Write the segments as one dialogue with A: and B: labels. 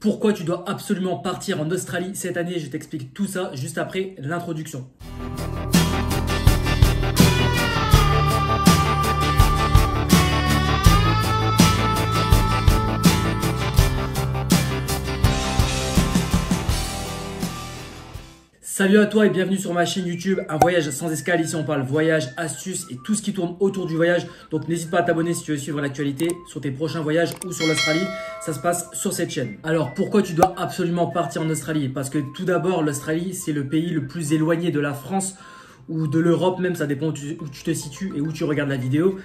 A: Pourquoi tu dois absolument partir en Australie cette année? Je t'explique tout ça juste après l'introduction. Salut à toi et bienvenue sur ma chaîne YouTube, un voyage sans escale. Ici on parle voyage, astuces et tout ce qui tourne autour du voyage. Donc n'hésite pas à t'abonner si tu veux suivre l'actualité sur tes prochains voyages ou sur l'Australie. Ça se passe sur cette chaîne. Alors pourquoi tu dois absolument partir en Australie? Parce que tout d'abord l'Australie c'est le pays le plus éloigné de la France ou de l'Europe même, ça dépend où tu te situes et où tu regardes la vidéo.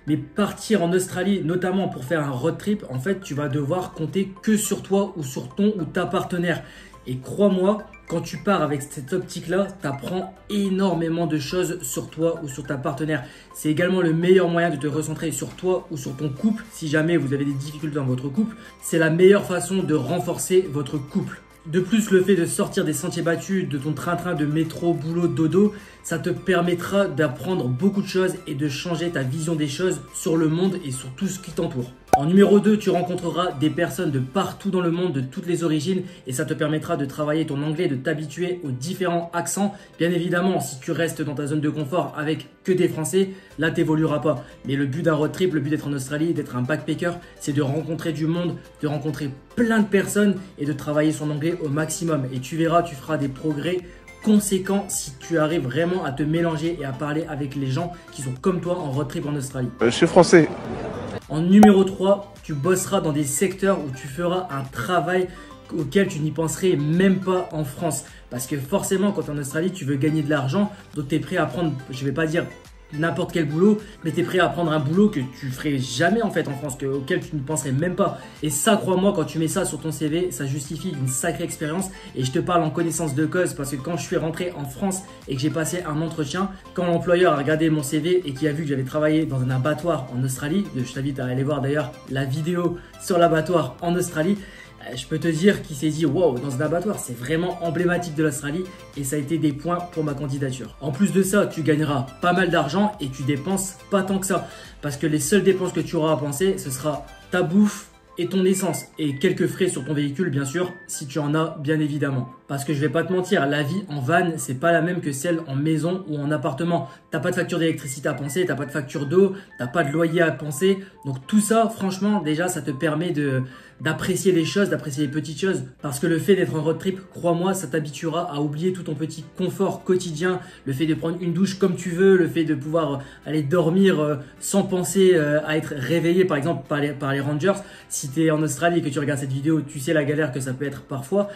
A: Mais partir en Australie, notamment pour faire un road trip, en fait tu vas devoir compter que sur toi ou sur ton ou ta partenaire. Et crois-moi, quand tu pars avec cette optique-là, tu apprends énormément de choses sur toi ou sur ta partenaire. C'est également le meilleur moyen de te recentrer sur toi ou sur ton couple. Si jamais vous avez des difficultés dans votre couple, c'est la meilleure façon de renforcer votre couple. De plus, le fait de sortir des sentiers battus, de ton train-train de métro, boulot, dodo, ça te permettra d'apprendre beaucoup de choses et de changer ta vision des choses sur le monde et sur tout ce qui t'entoure. En numéro 2, tu rencontreras des personnes de partout dans le monde, de toutes les origines, et ça te permettra de travailler ton anglais, de t'habituer aux différents accents. Bien évidemment, si tu restes dans ta zone de confort avec que des Français, là tu n'évolueras pas. Mais le but d'un road trip, le but d'être en Australie, d'être un backpacker, c'est de rencontrer du monde, de rencontrer plein de personnes et de travailler son anglais au maximum. Et tu verras, tu feras des progrès conséquents si tu arrives vraiment à te mélanger et à parler avec les gens qui sont comme toi en road trip en Australie.
B: Je suis français.
A: En numéro 3, tu bosseras dans des secteurs où tu feras un travail auquel tu n'y penserais même pas en France. Parce que forcément, quand tu es en Australie, tu veux gagner de l'argent. Donc, tu es prêt à prendre, je ne vais pas dire n'importe quel boulot, mais tu es prêt à prendre un boulot que tu ferais jamais en fait en France, auquel tu ne penserais même pas. Et ça, crois-moi, quand tu mets ça sur ton CV, ça justifie une sacrée expérience. Et je te parle en connaissance de cause parce que quand je suis rentré en France et que j'ai passé un entretien, quand l'employeur a regardé mon CV et qui a vu que j'avais travaillé dans un abattoir en Australie, je t'invite à aller voir d'ailleurs la vidéo sur l'abattoir en Australie, je peux te dire qu'il s'est dit wow, dans un abattoir, c'est vraiment emblématique de l'Australie et ça a été des points pour ma candidature. En plus de ça, tu gagneras pas mal d'argent et tu dépenses pas tant que ça parce que les seules dépenses que tu auras à penser, ce sera ta bouffe et ton essence et quelques frais sur ton véhicule bien sûr si tu en as bien évidemment. Parce que je vais pas te mentir, la vie en van c'est pas la même que celle en maison ou en appartement. T'as pas de facture d'électricité à penser, t'as pas de facture d'eau, t'as pas de loyer à penser. Donc tout ça franchement déjà ça te permet d'apprécier les choses, d'apprécier les petites choses. Parce que le fait d'être en road trip, crois-moi, ça t'habituera à oublier tout ton petit confort quotidien. Le fait de prendre une douche comme tu veux, le fait de pouvoir aller dormir sans penser à être réveillé par exemple par les rangers. Si tu es en Australie et que tu regardes cette vidéo, tu sais la galère que ça peut être parfois.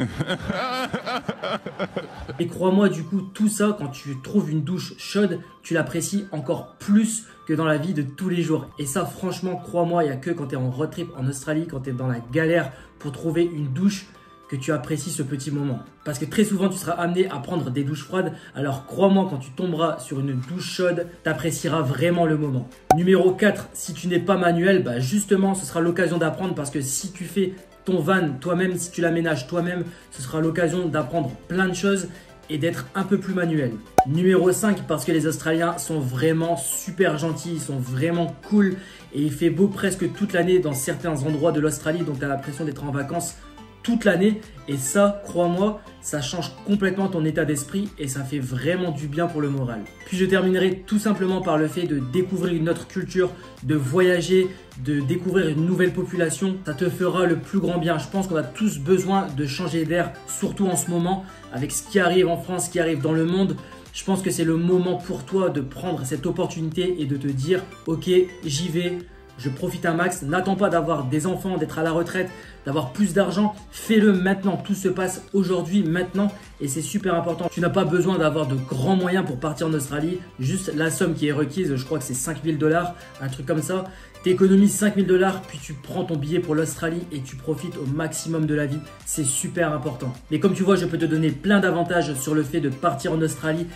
A: Et crois-moi, du coup, tout ça, quand tu trouves une douche chaude, tu l'apprécies encore plus que dans la vie de tous les jours. Et ça, franchement, crois-moi, il n'y a que quand tu es en road trip en Australie, quand tu es dans la galère pour trouver une douche, que tu apprécies ce petit moment. Parce que très souvent, tu seras amené à prendre des douches froides. Alors crois-moi, quand tu tomberas sur une douche chaude, tu apprécieras vraiment le moment. Numéro 4, si tu n'es pas manuel, bah justement, ce sera l'occasion d'apprendre parce que si tu fais ton van toi-même, si tu l'aménages toi-même, ce sera l'occasion d'apprendre plein de choses et d'être un peu plus manuel. Numéro 5, parce que les Australiens sont vraiment super gentils, ils sont vraiment cool et il fait beau presque toute l'année dans certains endroits de l'Australie, donc tu as l'impression d'être en vacances toute l'année et ça, crois-moi, ça change complètement ton état d'esprit et ça fait vraiment du bien pour le moral. Puis je terminerai tout simplement par le fait de découvrir une autre culture, de voyager, de découvrir une nouvelle population. Ça te fera le plus grand bien. Je pense qu'on a tous besoin de changer d'air, surtout en ce moment, avec ce qui arrive en France, ce qui arrive dans le monde. Je pense que c'est le moment pour toi de prendre cette opportunité et de te dire « Ok, j'y vais ». Je profite un max, n'attends pas d'avoir des enfants, d'être à la retraite, d'avoir plus d'argent. Fais-le maintenant, tout se passe aujourd'hui, maintenant et c'est super important. Tu n'as pas besoin d'avoir de grands moyens pour partir en Australie. Juste la somme qui est requise, je crois que c'est 5 000 $, un truc comme ça. Tu économises 5 000 $, puis tu prends ton billet pour l'Australie et tu profites au maximum de la vie. C'est super important. Mais comme tu vois, je peux te donner plein d'avantages sur le fait de partir en Australie.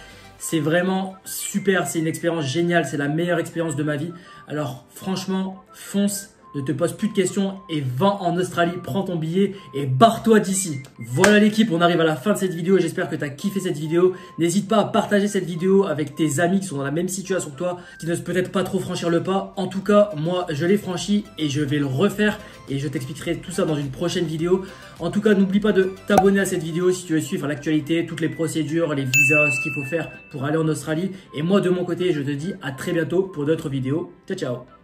A: C'est vraiment super, c'est une expérience géniale, c'est la meilleure expérience de ma vie. Alors franchement, fonce, ne te pose plus de questions et va en Australie, prends ton billet et barre-toi d'ici. Voilà l'équipe, on arrive à la fin de cette vidéo. J'espère que tu as kiffé cette vidéo. N'hésite pas à partager cette vidéo avec tes amis qui sont dans la même situation que toi, qui n'osent peut-être pas trop franchir le pas. En tout cas, moi, je l'ai franchi et je vais le refaire et je t'expliquerai tout ça dans une prochaine vidéo. En tout cas, n'oublie pas de t'abonner à cette vidéo si tu veux suivre l'actualité, toutes les procédures, les visas, ce qu'il faut faire pour aller en Australie. Et moi, de mon côté, je te dis à très bientôt pour d'autres vidéos. Ciao, ciao!